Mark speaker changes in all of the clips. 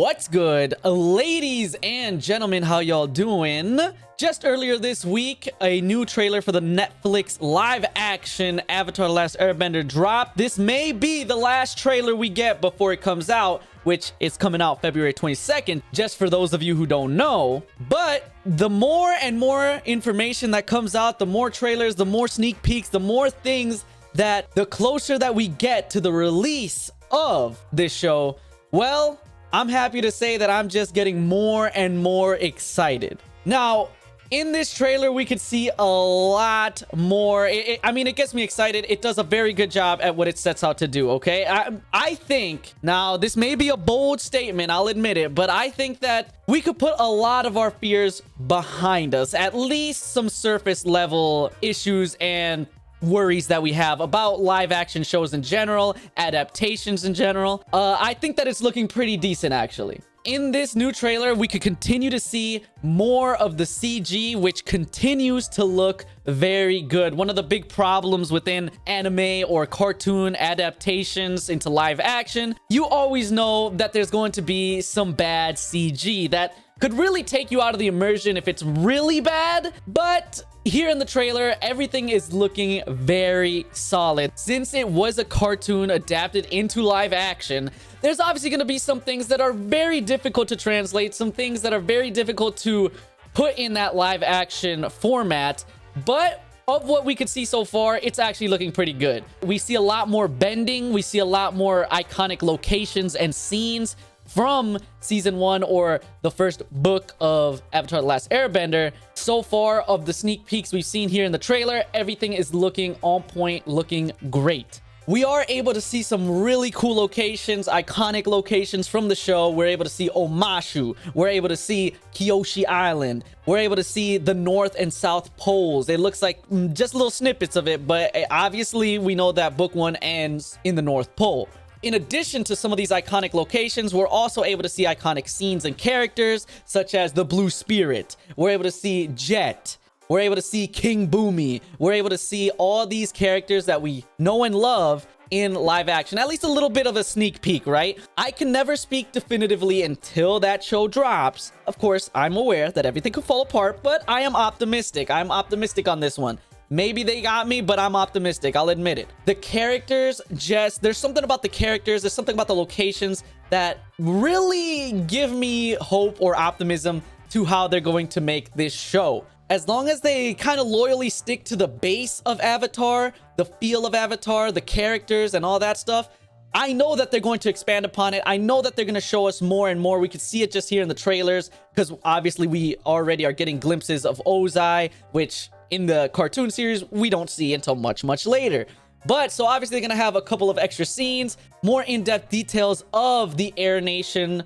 Speaker 1: What's good, ladies and gentlemen? How y'all doing? Just earlier this week, a new trailer for the Netflix live-action Avatar: The Last Airbender dropped. This may be the last trailer we get before it comes out, which is coming out February 22nd, just for those of you who don't know. But the more and more information that comes out, the more trailers, the more sneak peeks, the more things that the closer that we get to the release of this show, well, I'm happy to say that I'm just getting more and more excited. Now, in this trailer, we could see a lot more. I mean, it gets me excited. It does a very good job at what it sets out to do, okay? I think, now, this may be a bold statement, I'll admit it, but I think that we could put a lot of our fears behind us, at least some surface level issues and worries that we have about live action shows in general, adaptations in general. I think that it's looking pretty decent, actually. In this new trailer, we could continue to see more of the CG, which continues to look very good. One of the big problems within anime or cartoon adaptations into live action, you always know that there's going to be some bad CG that could really take you out of the immersion if it's really bad. But here in the trailer, everything is looking very solid. Since it was a cartoon adapted into live action, there's obviously going to be some things that are very difficult to translate, some things that are very difficult to put in that live action format. But of what we could see so far, it's actually looking pretty good. We see a lot more bending. We see a lot more iconic locations and scenes from season 1 or the first book of Avatar: The Last Airbender. So far, of the sneak peeks we've seen here in the trailer, everything is looking on point, looking great. We are able to see some really cool locations, iconic locations from the show. We're able to see Omashu. We're able to see Kyoshi Island. We're able to see the North and South Poles. It looks like just little snippets of it, but obviously we know that book 1 ends in the North Pole. In addition to some of these iconic locations, we're also able to see iconic scenes and characters, such as the Blue Spirit. We're able to see Jet. We're able to see King Boomy. We're able to see all these characters that we know and love in live action. At least a little bit of a sneak peek, right? I can never speak definitively until that show drops. Of course, I'm aware that everything could fall apart, but I am optimistic. I'm optimistic on this one. Maybe they got me, but I'm optimistic. I'll admit it. The characters, there's something about the characters, there's something about the locations that really give me hope or optimism to how they're going to make this show. As long as they kind of loyally stick to the base of Avatar, the feel of Avatar, the characters and all that stuff, I know that they're going to expand upon it. I know that they're going to show us more and more. We could see it just here in the trailers, because obviously we already are getting glimpses of Ozai, which in the cartoon series we don't see until much later. But so obviously they're gonna have a couple of extra scenes, more in-depth details of the Air Nation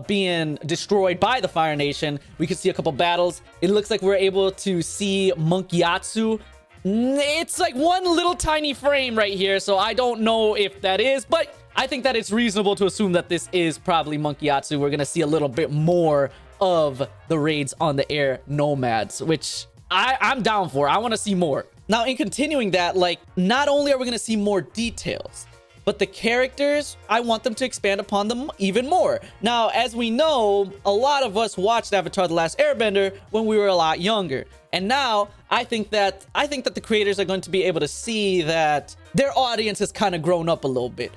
Speaker 1: being destroyed by the Fire Nation. We could see a couple battles. It looks like we're able to see Monkiatsu. It's like one little tiny frame right here, so I don't know if that is, but I think that it's reasonable to assume that this is probably Monkiatsu. We're gonna see a little bit more of the raids on the Air Nomads, which I'm down for. I want to see more. Now, in continuing that, like, not only are we going to see more details, but the characters, I want them to expand upon them even more. Now, as we know, a lot of us watched Avatar: The Last Airbender when we were a lot younger. And now I think that the creators are going to be able to see that their audience has kind of grown up a little bit.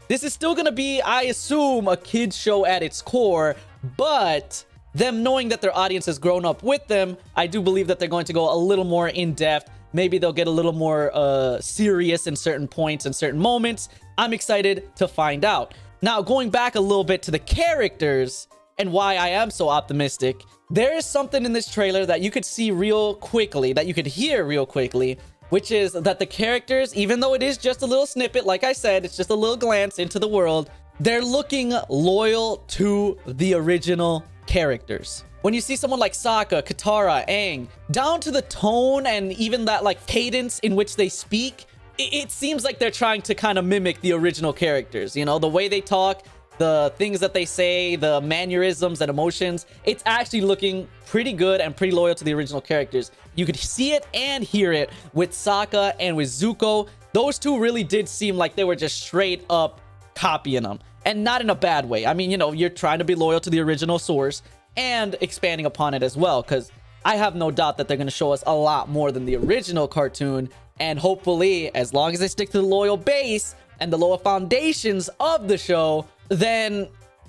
Speaker 1: This is still going to be, I assume, a kids show at its core, but them knowing that their audience has grown up with them, I do believe that they're going to go a little more in depth. Maybe they'll get a little more serious in certain points and certain moments. I'm excited to find out. Now, going back a little bit to the characters and why I am so optimistic, there is something in this trailer that you could see real quickly, that you could hear real quickly, which is that the characters, even though it is just a little snippet, like I said, it's just a little glance into the world, they're looking loyal to the original characters. When you see someone like Sokka, Katara, Aang, down to the tone and even that like cadence in which they speak, it seems like they're trying to kind of mimic the original characters. You know, the way they talk, the things that they say, the mannerisms and emotions, it's actually looking pretty good and pretty loyal to the original characters. You could see it and hear it with Sokka and with Zuko. Those two really did seem like they were just straight up copying them. and not in a bad way. I mean, you know, you're trying to be loyal to the original source and expanding upon it as well, because I have no doubt that they're going to show us a lot more than the original cartoon. And hopefully, as long as they stick to the loyal base and the lower foundations of the show, then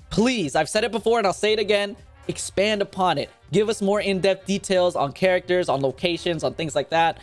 Speaker 1: please, I've said it before and I'll say it again, expand upon it. Give us more in-depth details on characters, on locations, on things like that.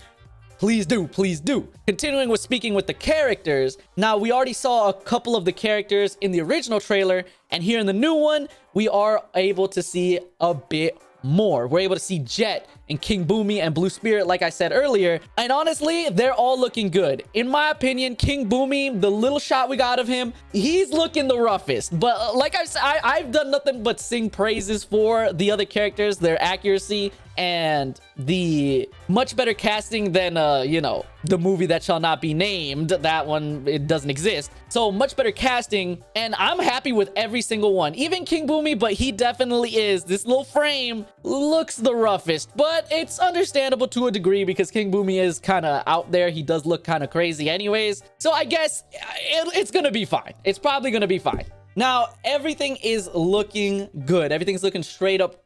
Speaker 1: Please do, please do. Continuing with speaking with the characters. Now, we already saw a couple of the characters in the original trailer, and here in the new one, we are able to see a bit more. We're able to see Jet and King Boomy and Blue Spirit, like I said earlier, and honestly, they're all looking good. In my opinion, King Boomy, the little shot we got of him, he's looking the roughest, but like I said, I've done nothing but sing praises for the other characters, their accuracy, and the much better casting than you know, the movie that shall not be named. That one, it doesn't exist. So much better casting, and I'm happy with every single one, even King Boomy, but he definitely is. This little frame looks the roughest, but it's understandable to a degree because King Boomy is kind of out there. He does look kind of crazy anyways, so I guess it's gonna be fine. It's probably gonna be fine. Now, everything is looking good. Everything's looking straight up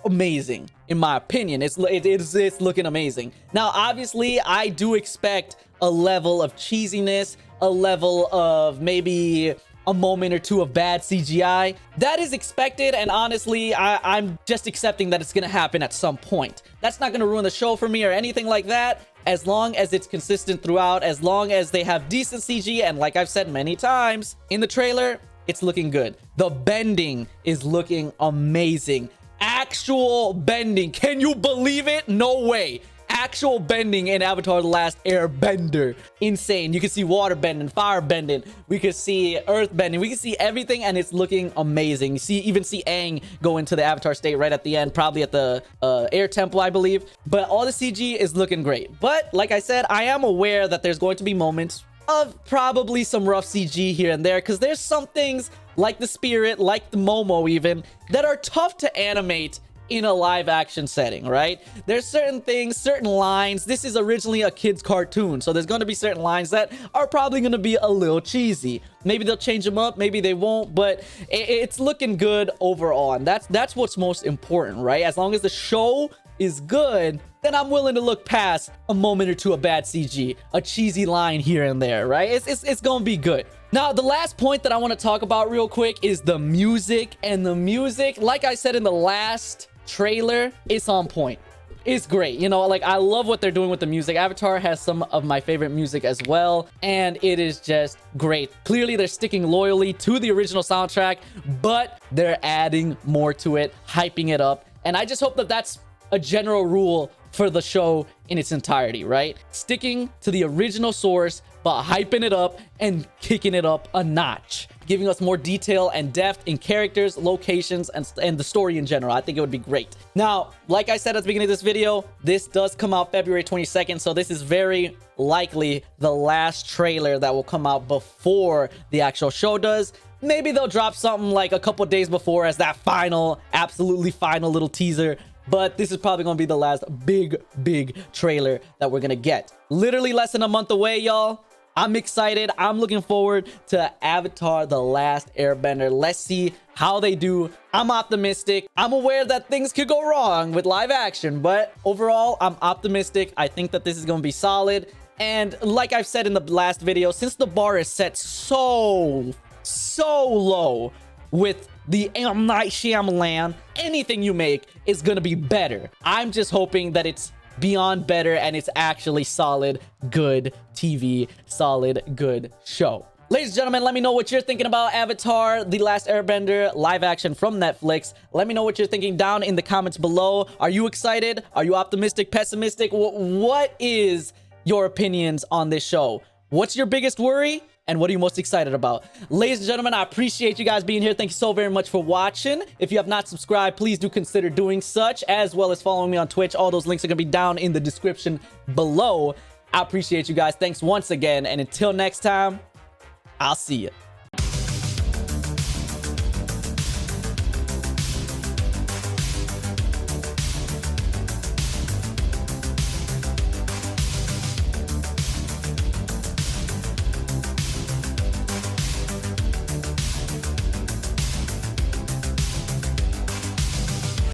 Speaker 1: amazing, in my opinion. It's looking amazing. Now, obviously, I do expect a level of cheesiness, a level of maybe a moment or two of bad CGI. That is expected, and honestly, I'm just accepting that it's gonna happen at some point. That's not gonna ruin the show for me or anything like that, as long as it's consistent throughout, as long as they have decent CG, and like I've said many times in the trailer, it's looking good. The bending is looking amazing. Actual bending. Can you believe it? No way. Actual bending in Avatar: The Last Airbender. Insane. You can see water bending, fire bending. We can see earth bending. We can see everything, and it's looking amazing. You even see Aang go into the Avatar state right at the end, probably at the air temple, I believe. But all the CG is looking great. But like I said, I am aware that there's going to be moments of probably some rough CG here and there, because there's some things like the Spirit, like the Momo even, that are tough to animate in a live action setting, right? There's certain things, certain lines. This is originally a kid's cartoon, so there's going to be certain lines that are probably going to be a little cheesy. Maybe they'll change them up, maybe they won't, but it's looking good overall, and that's what's most important, right? As long as the show is good, then I'm willing to look past a moment or two of bad CG, a cheesy line here and there, right? It's gonna be good. Now, the last point that I want to talk about real quick is the music. And the music, like I said in the last trailer, it's on point. It's great. You know, like, I love what they're doing with the music. Avatar has some of my favorite music as well, and it is just great. Clearly, they're sticking loyally to the original soundtrack, but they're adding more to it, hyping it up. And I just hope that that's a general rule for the show in its entirety, right? Sticking to the original source, but hyping it up and kicking it up a notch, giving us more detail and depth in characters, locations, and the story in general. I think it would be great. Now, like I said at the beginning of this video, this does come out February 22nd, so this is very likely the last trailer that will come out before the actual show does. Maybe they'll drop something like a couple days before as that final, absolutely final little teaser, but this is probably going to be the last big trailer that we're going to get. Literally less than a month away, y'all. I'm excited. I'm looking forward to Avatar: The Last Airbender. Let's see how they do. I'm optimistic. I'm aware that things could go wrong with live action, but overall, I'm optimistic. I think that this is going to be solid. And like I've said in the last video, since the bar is set so low with the M. Night Shyamalan, anything you make is going to be better. I'm just hoping that it's beyond better and it's actually solid, good TV, solid, good show. Ladies and gentlemen, let me know what you're thinking about Avatar: The Last Airbender live action from Netflix. Let me know what you're thinking down in the comments below. Are you excited? Are you optimistic, pessimistic? What is your opinions on this show? What's your biggest worry? And what are you most excited about? Ladies and gentlemen, I appreciate you guys being here. Thank you so very much for watching. If you have not subscribed, please do consider doing such, as well as following me on Twitch. All those links are going to be down in the description below. I appreciate you guys. Thanks once again. And until next time, I'll see you.